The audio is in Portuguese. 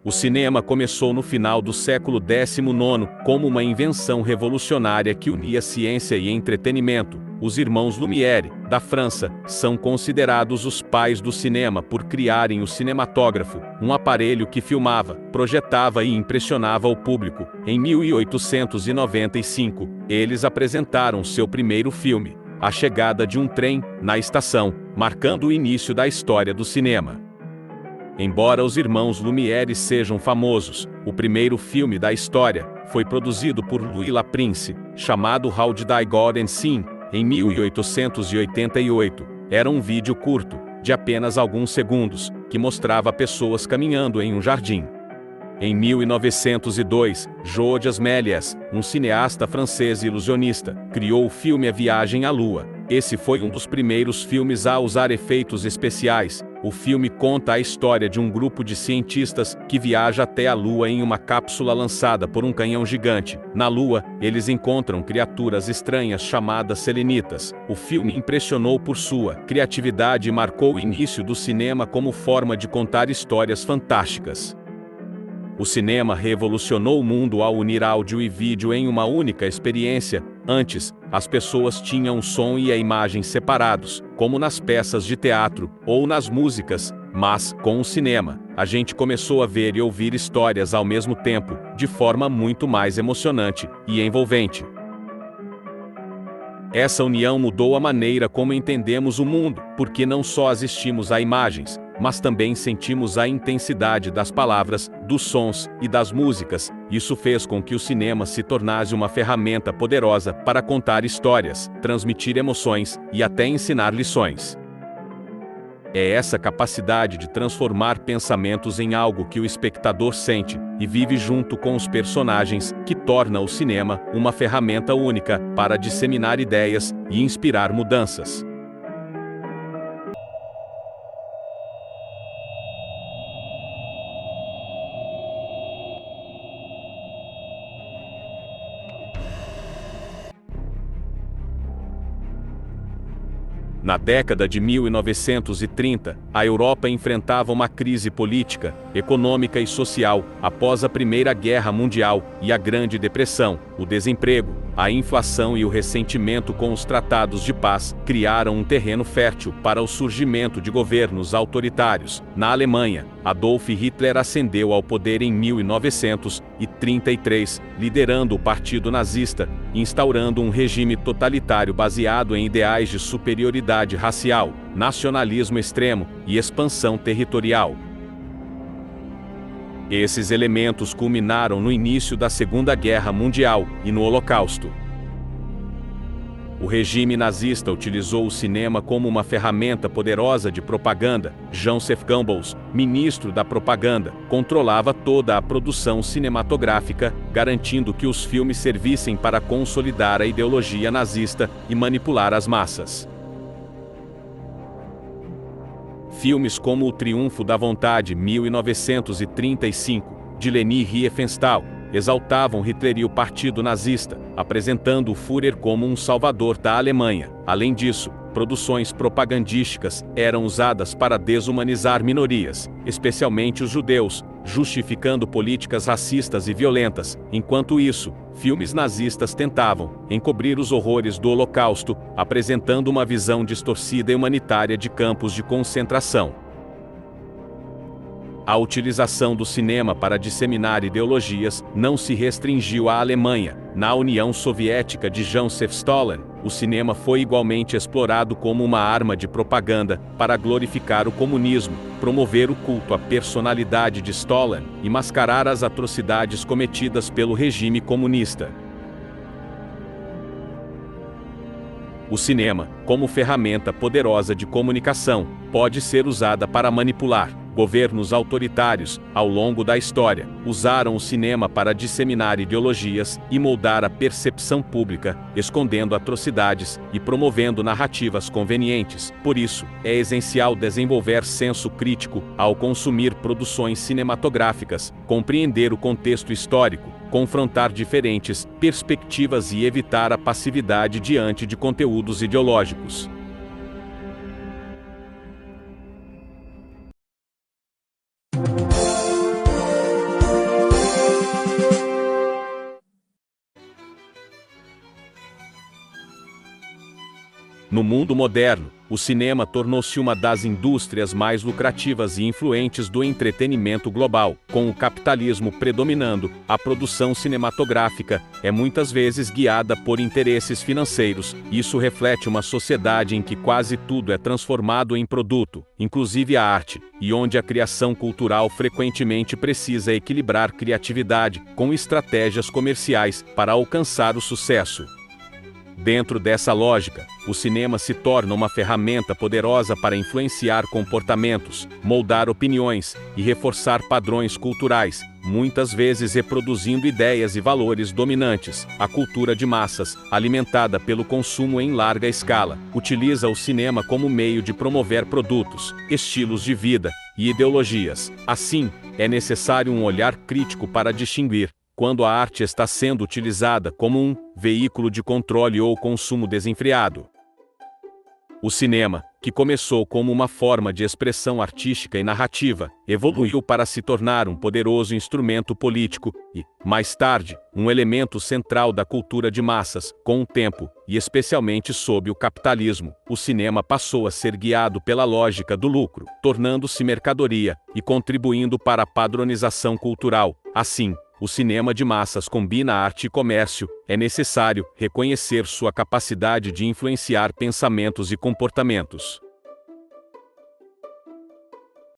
O cinema começou no final do século XIX como uma invenção revolucionária que unia ciência e entretenimento. Os irmãos Lumière, da França, são considerados os pais do cinema por criarem o cinematógrafo, um aparelho que filmava, projetava e impressionava o público. Em 1895, eles apresentaram seu primeiro filme, A Chegada de um Trem, na estação, marcando o início da história do cinema. Embora os irmãos Lumière sejam famosos, o primeiro filme da história foi produzido por Louis Laprince, chamado How Did I Got and Seen, em 1888. Era um vídeo curto, de apenas alguns segundos, que mostrava pessoas caminhando em um jardim. Em 1902, Josias Méliès, um cineasta francês ilusionista, criou o filme A Viagem à Lua. Esse foi um dos primeiros filmes a usar efeitos especiais. O filme conta a história de um grupo de cientistas que viaja até a Lua em uma cápsula lançada por um canhão gigante. Na Lua, eles encontram criaturas estranhas chamadas selenitas. O filme impressionou por sua criatividade e marcou o início do cinema como forma de contar histórias fantásticas. O cinema revolucionou o mundo ao unir áudio e vídeo em uma única experiência. Antes, as pessoas tinham o som e a imagem separados, como nas peças de teatro ou nas músicas, mas, com o cinema, a gente começou a ver e ouvir histórias ao mesmo tempo, de forma muito mais emocionante e envolvente. Essa união mudou a maneira como entendemos o mundo, porque não só assistimos a imagens, mas também sentimos a intensidade das palavras, dos sons e das músicas. Isso fez com que o cinema se tornasse uma ferramenta poderosa para contar histórias, transmitir emoções e até ensinar lições. É essa capacidade de transformar pensamentos em algo que o espectador sente e vive junto com os personagens que torna o cinema uma ferramenta única para disseminar ideias e inspirar mudanças. Na década de 1930, a Europa enfrentava uma crise política, econômica e social após a Primeira Guerra Mundial e a Grande Depressão. O desemprego, a inflação e o ressentimento com os tratados de paz criaram um terreno fértil para o surgimento de governos autoritários. Na Alemanha, Adolf Hitler ascendeu ao poder em 1933, liderando o Partido Nazista, instaurando um regime totalitário baseado em ideais de superioridade racial, nacionalismo extremo e expansão territorial. Esses elementos culminaram no início da Segunda Guerra Mundial e no Holocausto. O regime nazista utilizou o cinema como uma ferramenta poderosa de propaganda. Joseph Goebbels, ministro da propaganda, controlava toda a produção cinematográfica, garantindo que os filmes servissem para consolidar a ideologia nazista e manipular as massas. Filmes como O Triunfo da Vontade, 1935, de Leni Riefenstahl, exaltavam Hitler e o Partido Nazista, apresentando o Führer como um salvador da Alemanha. Além disso, produções propagandísticas eram usadas para desumanizar minorias, especialmente os judeus, justificando políticas racistas e violentas. Enquanto isso, filmes nazistas tentavam encobrir os horrores do Holocausto, apresentando uma visão distorcida e humanitária de campos de concentração. A utilização do cinema para disseminar ideologias não se restringiu à Alemanha. Na União Soviética de Joseph Stalin, o cinema foi igualmente explorado como uma arma de propaganda para glorificar o comunismo, promover o culto à personalidade de Stalin e mascarar as atrocidades cometidas pelo regime comunista. O cinema, como ferramenta poderosa de comunicação, pode ser usada para manipular. Governos autoritários, ao longo da história, usaram o cinema para disseminar ideologias e moldar a percepção pública, escondendo atrocidades e promovendo narrativas convenientes. Por isso, é essencial desenvolver senso crítico ao consumir produções cinematográficas, compreender o contexto histórico, confrontar diferentes perspectivas e evitar a passividade diante de conteúdos ideológicos. No mundo moderno, o cinema tornou-se uma das indústrias mais lucrativas e influentes do entretenimento global. Com o capitalismo predominando, a produção cinematográfica é muitas vezes guiada por interesses financeiros. Isso reflete uma sociedade em que quase tudo é transformado em produto, inclusive a arte, e onde a criação cultural frequentemente precisa equilibrar criatividade com estratégias comerciais para alcançar o sucesso. Dentro dessa lógica, o cinema se torna uma ferramenta poderosa para influenciar comportamentos, moldar opiniões e reforçar padrões culturais, muitas vezes reproduzindo ideias e valores dominantes. A cultura de massas, alimentada pelo consumo em larga escala, utiliza o cinema como meio de promover produtos, estilos de vida e ideologias. Assim, é necessário um olhar crítico para distinguir quando a arte está sendo utilizada como um veículo de controle ou consumo desenfreado. O cinema, que começou como uma forma de expressão artística e narrativa, evoluiu para se tornar um poderoso instrumento político e, mais tarde, um elemento central da cultura de massas. Com o tempo, e especialmente sob o capitalismo, o cinema passou a ser guiado pela lógica do lucro, tornando-se mercadoria e contribuindo para a padronização cultural. Assim, o cinema de massas combina arte e comércio. É necessário reconhecer sua capacidade de influenciar pensamentos e comportamentos.